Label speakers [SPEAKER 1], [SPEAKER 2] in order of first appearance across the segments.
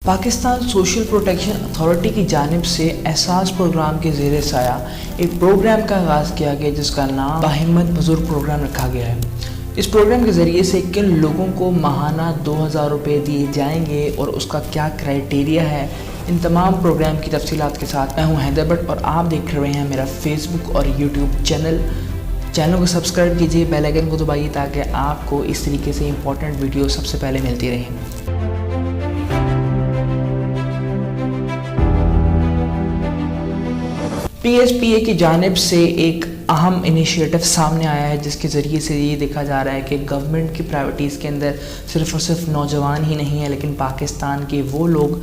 [SPEAKER 1] Pakistan social protection authority کی جانب سے احساس پروگرام کے زیر سایہ ایک پروگرام کا آغاز کیا گیا جس کا نام باہمت بزرگ پروگرام رکھا گیا ہے۔ اس پروگرام کے ذریعے سے کن لوگوں کو ماہانہ 2000 روپے دیے جائیں گے اور اس کا کیا کرائیٹیریا ہے، ان تمام پروگرام کی تفصیلات کے ساتھ میں ہوں حیدر بٹ اور آپ دیکھ رہے ہیں میرا فیس بک اور یوٹیوب چینل کو سبسکرائب کیجئے، بیل آئیکن کو دبائیے تاکہ آپ کو اس طریقے سے امپورٹنٹ ویڈیو سب سے پہلے ملتی رہیں۔ پی ایس پی اے کی جانب سے ایک اہم انیشیٹو سامنے آیا ہے جس کے ذریعے سے یہ دیکھا جا رہا ہے کہ گورنمنٹ کی پرائیورٹیز کے اندر صرف اور صرف نوجوان ہی نہیں ہیں لیکن پاکستان کے وہ لوگ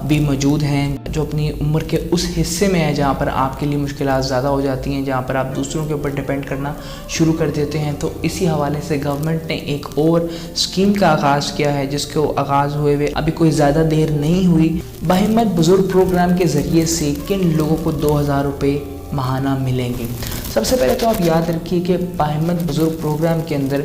[SPEAKER 1] بھی موجود ہیں جو اپنی عمر کے اس حصے میں ہیں جہاں پر آپ کے لیے مشکلات زیادہ ہو جاتی ہیں، جہاں پر آپ دوسروں کے اوپر ڈیپینڈ کرنا شروع کر دیتے ہیں۔ تو اسی حوالے سے گورنمنٹ نے ایک اور اسکیم کا آغاز کیا ہے جس کو آغاز ہوئے ابھی کوئی زیادہ دیر نہیں ہوئی۔ باہمت بزرگ پروگرام کے ذریعے سے کن لوگوں کو 2000 روپے ماہانہ ملیں گے۔ سب سے پہلے تو آپ یاد رکھیے کہ باہمت بزرگ پروگرام کے اندر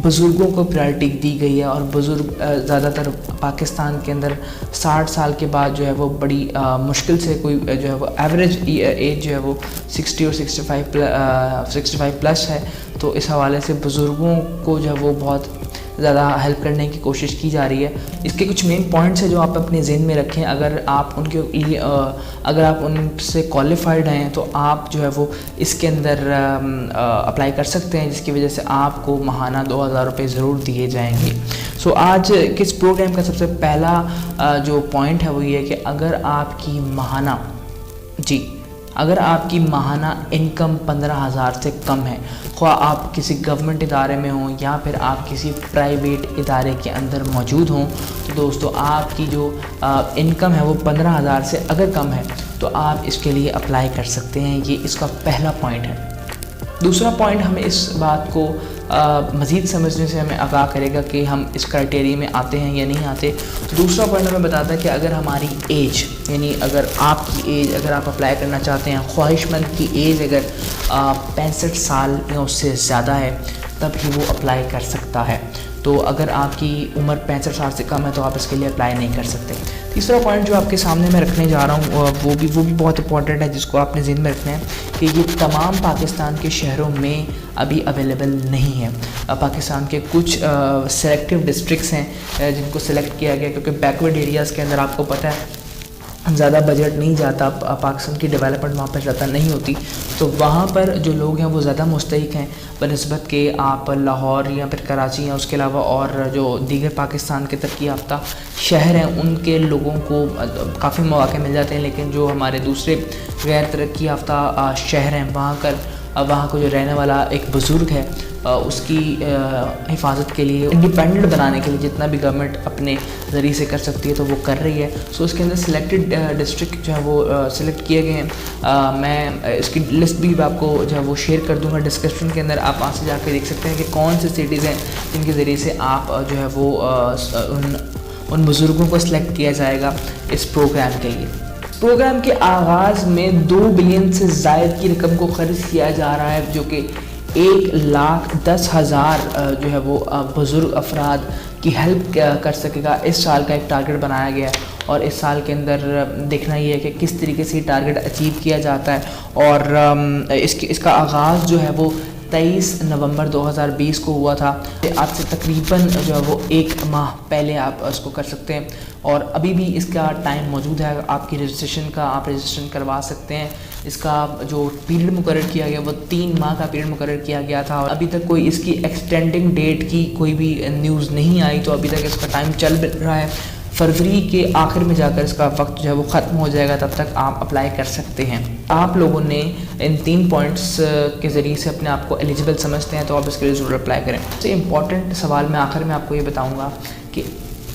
[SPEAKER 1] بزرگوں کو پرائرٹی دی گئی ہے اور بزرگ زیادہ تر پاکستان کے اندر 60 سال کے بعد جو ہے وہ بڑی مشکل سے کوئی جو ہے وہ ایوریج ایج جو ہے وہ 60 اور 65 پلس ہے، تو اس حوالے سے بزرگوں کو جو ہے وہ بہت زیادہ ہیلپ کرنے کی کوشش کی جا رہی ہے۔ اس کے کچھ مین پوائنٹس ہیں جو آپ اپنے ذہن میں رکھیں، اگر آپ ان کے لیے اگر آپ ان سے کوالیفائڈ ہیں تو آپ جو ہے وہ اس کے اندر اپلائی کر سکتے ہیں، جس کی وجہ سے آپ کو ماہانہ 2000 روپے ضرور دیے جائیں گے۔ آج کس پروگرام کا سب سے پہلا جو پوائنٹ ہے وہ یہ ہے کہ اگر آپ کی ماہانہ انکم 15,000 سے کم ہے، خواہ آپ کسی گورنمنٹ ادارے میں ہوں یا پھر آپ کسی پرائیویٹ ادارے کے اندر موجود ہوں، تو دوستو آپ کی جو انکم ہے وہ 15,000 سے اگر کم ہے تو آپ اس کے لیے اپلائی کر سکتے ہیں۔ یہ اس کا پہلا پوائنٹ ہے۔ دوسرا پوائنٹ ہمیں اس بات کو مزید سمجھنے سے ہمیں آگاہ کرے گا کہ ہم اس کرائٹیریا میں آتے ہیں یا نہیں آتے۔ تو دوسرا پوائنٹ ہمیں بتاتا ہے کہ اگر ہماری ایج یعنی اگر آپ کی ایج اگر آپ اپلائی کرنا چاہتے ہیں، خواہش مند کی ایج اگر 65 سال یا اس سے زیادہ ہے تب ہی وہ اپلائی کر سکتا ہے۔ تو اگر آپ کی عمر 65 سال سے کم ہے تو آپ اس کے لیے اپلائی نہیں کر سکتے۔ تیسرا پوائنٹ جو آپ کے سامنے میں رکھنے جا رہا ہوں وہ بھی بہت امپورٹنٹ ہے جس کو آپ نے ذہن میں رکھنا ہے کہ یہ تمام پاکستان کے شہروں میں ابھی اویلیبل نہیں ہے۔ پاکستان کے کچھ سلیکٹیو ڈسٹرکٹس ہیں جن کو سلیکٹ کیا گیا کیونکہ بیکورڈ ایریاز کے اندر آپ کو پتہ ہے زیادہ بجٹ نہیں جاتا، پاکستان کی ڈیولپمنٹ وہاں پر زیادہ نہیں ہوتی، تو وہاں پر جو لوگ ہیں وہ زیادہ مستحق ہیں بنسبت کہ آپ لاہور یا پھر کراچی یا اس کے علاوہ اور جو دیگر پاکستان کے ترقی یافتہ شہر ہیں ان کے لوگوں کو کافی مواقع مل جاتے ہیں، لیکن جو ہمارے دوسرے غیر ترقی یافتہ شہر ہیں وہاں کو جو رہنے والا ایک بزرگ ہے اس کی حفاظت کے لیے انڈیپینڈنٹ بنانے کے لیے جتنا بھی گورنمنٹ اپنے ذریعے سے کر سکتی ہے تو وہ کر رہی ہے۔ اس کے اندر سلیکٹڈ ڈسٹرکٹ جو ہے وہ سلیکٹ کیے گئے ہیں۔ میں اس کی لسٹ بھی آپ کو جو ہے وہ شیئر کر دوں گا ڈسکرپشن کے اندر، آپ وہاں سے جا کے دیکھ سکتے ہیں کہ کون سے سٹیز ہیں جن کے ذریعے سے آپ جو ہے وہ ان بزرگوں کو سلیکٹ کیا جائے گا اس پروگرام کے لیے۔ پروگرام کے آغاز میں 2 بلین سے زائد کی رقم کو خرچ کیا جا رہا ہے جو کہ 1,10,000 جو ہے وہ بزرگ افراد کی ہیلپ کر سکے گا۔ اس سال کا ایک ٹارگٹ بنایا گیا ہے اور اس سال کے اندر دیکھنا یہ ہے کہ کس طریقے سے یہ ٹارگٹ اچیو کیا جاتا ہے، اور اس کا آغاز جو ہے وہ 23 نومبر 2020 کو ہوا تھا۔ آج سے تقریباً جو ہے وہ 1 ماہ پہلے آپ اس کو کر سکتے ہیں اور ابھی بھی اس کا ٹائم موجود ہے آپ کی رجسٹریشن کا، آپ رجسٹریشن کروا سکتے ہیں۔ اس کا جو پیریڈ مقرر کیا گیا وہ 3 ماہ کا پیریڈ مقرر کیا گیا تھا اور ابھی تک کوئی اس کی ایکسٹینڈنگ ڈیٹ کی کوئی بھی نیوز نہیں آئی، تو ابھی تک اس کا ٹائم چل رہا ہے۔ فروری کے آخر میں جا کر اس کا وقت جو ہے وہ ختم ہو جائے گا، تب تک آپ اپلائی کر سکتے ہیں۔ آپ لوگوں نے ان 3 پوائنٹس کے ذریعے سے اپنے آپ کو ایلیجیبل سمجھتے ہیں تو آپ اس کے لیے ضرور اپلائی کریں۔ سب سے امپورٹنٹ سوال میں آخر میں آپ کو یہ بتاؤں گا کہ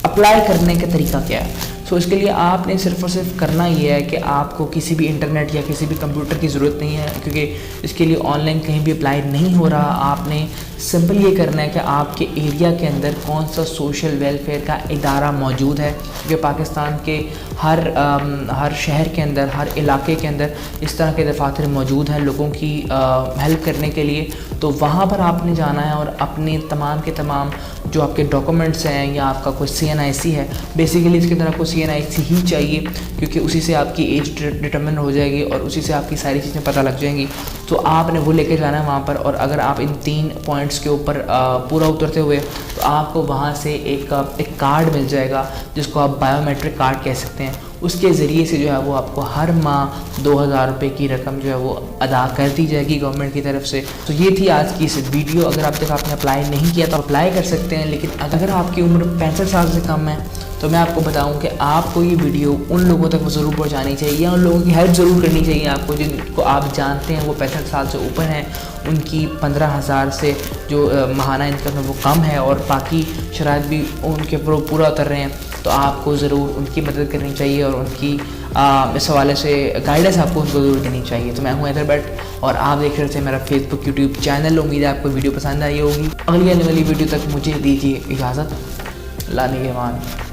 [SPEAKER 1] اپلائی کرنے کا طریقہ کیا ہے۔ تو اس کے لیے آپ نے صرف اور صرف کرنا یہ ہے کہ آپ کو کسی بھی انٹرنیٹ یا کسی بھی کمپیوٹر کی ضرورت نہیں ہے، کیونکہ اس کے لیے آن لائن کہیں بھی اپلائی نہیں ہو رہا. آپ نے سمپل یہ کرنا ہے کہ آپ کے ایریا کے اندر کون سا سوشل ویلفیئر کا ادارہ موجود ہے، کیونکہ پاکستان کے ہر شہر کے اندر، ہر علاقے کے اندر اس طرح کے دفاتر موجود ہیں لوگوں کی ہیلپ کرنے کے لیے. تو وہاں پر آپ نے جانا ہے اور اپنے تمام کے تمام جو آپ کے ڈاکومنٹس ہیں یا آپ کا کوئی CNIC ہے، بیسیکلی اس کے اندر آپ کو CNIC ہی چاہیے، کیونکہ اسی سے آپ کی ایج ڈٹرمن ہو جائے گی اور اسی سے آپ کی ساری چیزیں پتہ لگ جائیں گی. تو آپ نے وہ لے کے جانا ہے وہاں پر، اور اگر آپ ان 3 پوائنٹس کے اوپر پورا اترتے ہوئے تو آپ کو وہاں سے ایک کارڈ مل جائے گا جس کو آپ بایو میٹرک کارڈ کہہ سکتے ہیں. اس کے ذریعے سے جو ہے وہ آپ کو ہر ماہ 2000 روپے کی رقم جو ہے وہ ادا کر دی جائے گی گورنمنٹ کی طرف سے. تو یہ تھی آج کی اس ویڈیو. اگر اب تک آپ نے اپلائی نہیں کیا تو اپلائی کر سکتے ہیں، لیکن اگر آپ کی عمر 65 سال سے کم ہے تو میں آپ کو بتاؤں کہ آپ کو یہ ویڈیو ان لوگوں تک ضرور پہنچانی چاہیے، یا ان لوگوں کی ہیلپ ضرور کرنی چاہیے آپ کو جن کو آپ جانتے ہیں وہ 65 سال سے اوپر ہیں، ان کی 15,000 سے جو ماہانہ انکم ہے وہ کم ہے اور باقی شرائط بھی ان کے پورا اتر رہے ہیں. تو آپ کو ضرور ان کی مدد کرنی چاہیے اور ان کی اس حوالے سے گائیڈنس آپ کو ان کو ضرور دینی چاہیے. تو میں ہوں حیدر بٹ اور آپ دیکھ رہے تھے میرا فیس بک یوٹیوب چینل. امید ہے آپ کو ویڈیو پسند آئی ہوگی. اگلی آنے والی ویڈیو تک مجھے دیجیے اجازت. اللہ نگہبان.